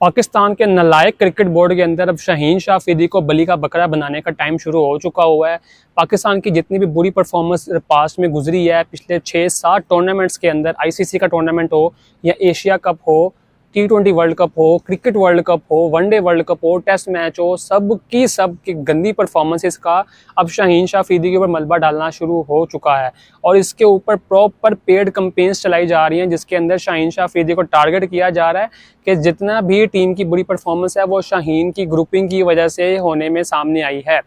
पाकिस्तान के नालायक cricket board के अंदर अब शाहीन शाह अफरीदी को बलि का बकरा बनाने का टाइम शुरू हो चुका हुआ है। पाकिस्तान की जितनी भी बुरी परफॉर्मेंस पास्ट में गुजरी है, पिछले 6-7 टूर्नामेंट्स के अंदर, आईसीसी का टूर्नामेंट हो या एशिया कप हो, T20 वर्ल्ड कप हो, क्रिकेट वर्ल्ड कप हो, वनडे वर्ल्ड कप हो, टेस्ट मैच हो, सब की गंदी परफॉर्मेंसेस का अब शाहीन शाह अफरीदी के ऊपर मलबा डालना शुरू हो चुका है और इसके ऊपर प्रॉपर पेड कैंपेन्स चलाई जा रही हैं, जिसके अंदर शाहीन शाह अफरीदी को टारगेट किया जा रहा है कि जितना भी टीम की बुरी परफॉर्मेंस है वो शाहीन की ग्रुपिंग की वजह से होने में सामने आई है।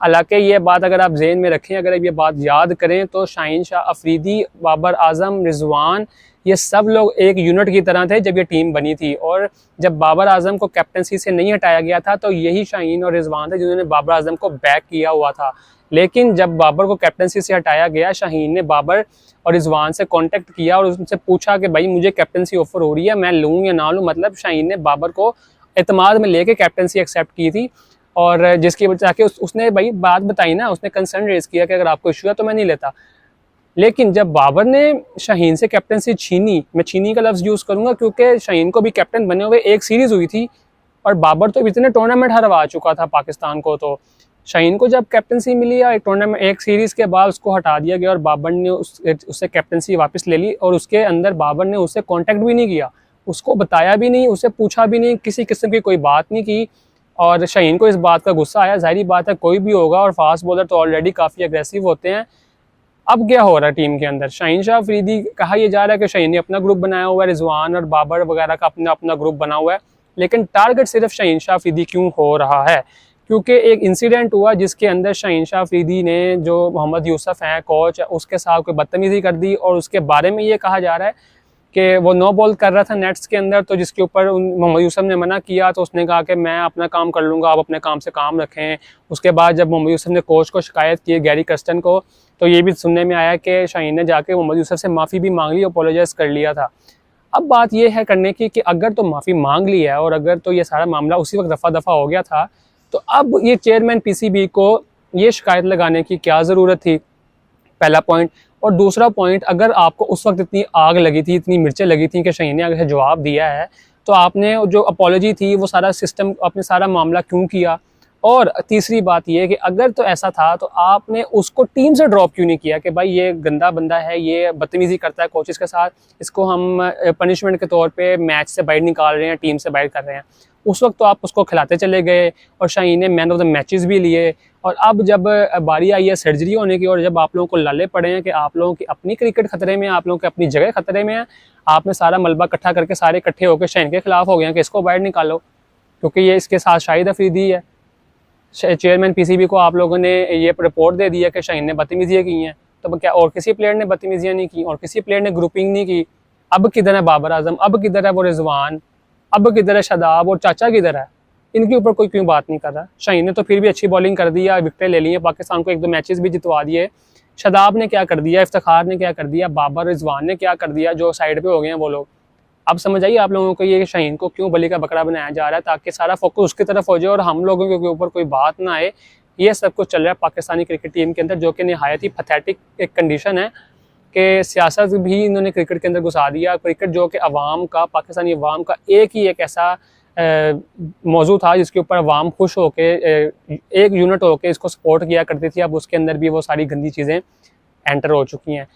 हालांकि ये बात अगर आप जहन में रखें, अगर ये बात याद करें तो शाहीन शाह अफरीदी, बाबर आजम, रिजवान, ये सब लोग एक यूनिट की तरह थे जब ये टीम बनी थी। और जब बाबर आजम को कैप्टनसी से नहीं हटाया गया था तो यही शाहीन और रिजवान थे जिन्होंने बाबर आजम को बैक किया हुआ था। लेकिन जब बाबर को कैप्टनसी से हटाया गया, शाहीन ने बाबर और रिजवान से कांटेक्ट किया और उनसे पूछा कि भाई मुझे कैप्टनसी ऑफर हो रही है, मैं लूँ या ना लूँ। मतलब शाहीन ने बाबर को एतमाद में लेके कैप्टनसी एक्सेप्ट की थी और जिसकी वजह से उसने भाई बात बताई ना, उसने कंसर्न रेज किया कि अगर आपको इशू है तो मैं नहीं लेता। लेकिन जब बाबर ने शाहीन से कैप्टनसी छीनी, मैं छीनी का लफ्ज़ यूज़ करूंगा क्योंकि शाहीन को भी कैप्टन बने हुए एक सीरीज़ हुई थी और बाबर तो इतने टूर्नामेंट हरवा चुका था पाकिस्तान को, तो शाहीन को जब कैप्टनसी मिली या एक टूर्नामेंट, एक सीरीज़ के बाद उसको हटा दिया गया और बाबर ने उससे कैप्टनसी वापस ले ली और उसके अंदर बाबर ने उससे कॉन्टेक्ट भी नहीं किया, उसको बताया भी नहीं, उससे पूछा भी नहीं, किसी किस्म की कोई बात नहीं की। और शाहीन को इस बात का गुस्सा आया। जाहिर बात है कोई भी होगा और फास्ट बॉलर तो ऑलरेडी काफ़ी अग्रेसिव होते हैं। अब क्या हो रहा है टीम के अंदर, शाहीन शाह अफरीदी, कहा यह जा रहा है कि शाहीन ने अपना ग्रुप बनाया हुआ है, रिजवान और बाबर वगैरह का अपना अपना ग्रुप बना हुआ है, लेकिन टारगेट सिर्फ शाहीन शाह अफरीदी क्यों हो रहा है? क्योंकि एक इंसिडेंट हुआ जिसके अंदर शाहीन शाह अफरीदी ने, जो मोहम्मद यूसुफ हैं कोच, उसके साथ कोई बदतमीजी कर दी और उसके बारे में ये कहा जा रहा है कि वो नो बॉल कर रहा था नेट्स के अंदर, तो जिसके ऊपर मोहम्मद यूसुफ ने मना किया तो उसने कहा कि मैं अपना काम कर लूँगा, आप अपने काम से काम रखें। उसके बाद जब मोहम्मद यूसुफ ने कोच को शिकायत की, गैरी कर्स्टन को, तो ये भी सुनने में आया कि शाहीन ने जाके मोहम्मद यूसुफ से माफ़ी भी मांग ली, अपोलोजाइज़ कर लिया था। अब बात यह है करने की कि अगर तो माफ़ी मांग ली है और अगर तो ये सारा मामला उसी वक्त दफ़ा दफ़ा हो गया था, तो अब ये चेयरमैन पीसीबी को ये शिकायत लगाने की क्या ज़रूरत थी, पहला पॉइंट। और दूसरा पॉइंट, अगर आपको उस वक्त इतनी आग लगी थी, इतनी मिर्चें लगी थी कि शाहीन ने अगर जवाब दिया है, तो आपने जो अपॉलॉजी थी वो सारा सिस्टम, आपने सारा मामला क्यों किया? और तीसरी बात ये है कि अगर तो ऐसा था तो आपने उसको टीम से ड्रॉप क्यों नहीं किया कि भाई ये गंदा बंदा है, ये बदतमीजी करता है कोचेस के साथ, इसको हम पनिशमेंट के तौर पे मैच से बाहर निकाल रहे हैं, टीम से बाहर कर रहे हैं। उस वक्त तो आप उसको खिलाते चले गए और शाहीन ने मैन ऑफ द मैचेस भी लिए। और अब जब बारी आई है सर्जरी होने की और जब आप लोगों को लाले पड़े हैं कि आप लोगों की अपनी क्रिकेट खतरे में है, आप लोगों की अपनी जगह खतरे में है, आपने सारा मलबा इकट्ठा करके सारे इकट्ठे होकर शाहीन के खिलाफ हो गए हैं कि इसको बाहर निकालो क्योंकि ये इसके साथ शाहिद अफरीदी है। चेयरमैन पीसीबी को आप लोगों ने ये रिपोर्ट दे दी है कि शाहीन ने बदतमीजियाँ की हैं, तो क्या और किसी प्लेयर ने बदतमीजियाँ नहीं की और किसी प्लेयर ने ग्रुपिंग नहीं की? अब किधर है बाबर आजम, अब किधर है वो रिजवान, अब किधर है शादाब और चाचा किधर है? इनके ऊपर कोई क्यों बात नहीं कर रहा? शाहीन ने तो फिर भी अच्छी बॉलिंग कर दी है, विकेटें ले ली हैं, पाकिस्तान को 1-2 मैचेस भी जितवा दिए। शादाब ने क्या कर दिया, इफ्तिखार ने क्या कर दिया, बाबर, रिजवान ने क्या कर दिया, जो साइड पे हो गए हैं वो लोग। अब समझ आइए आप लोगों को ये शाहीन को क्यों बलि का बकरा बनाया जा रहा है, ताकि सारा फोकस उसकी तरफ हो जाए और हम लोगों के ऊपर कोई बात ना आए। ये सब कुछ चल रहा है पाकिस्तानी क्रिकेट टीम के अंदर, जो कि नहायत ही पैथेटिक एक कंडीशन है कि सियासत भी इन्होंने क्रिकेट के अंदर घुसा दिया। क्रिकेट जो कि अवाम का, पाकिस्तानी अवाम का एक ऐसा मौजू था जिसके ऊपर अवाम खुश होके एक यूनिट होके इसको सपोर्ट किया करती थी, अब उसके अंदर भी वो सारी गंदी चीज़ें एंटर हो चुकी हैं।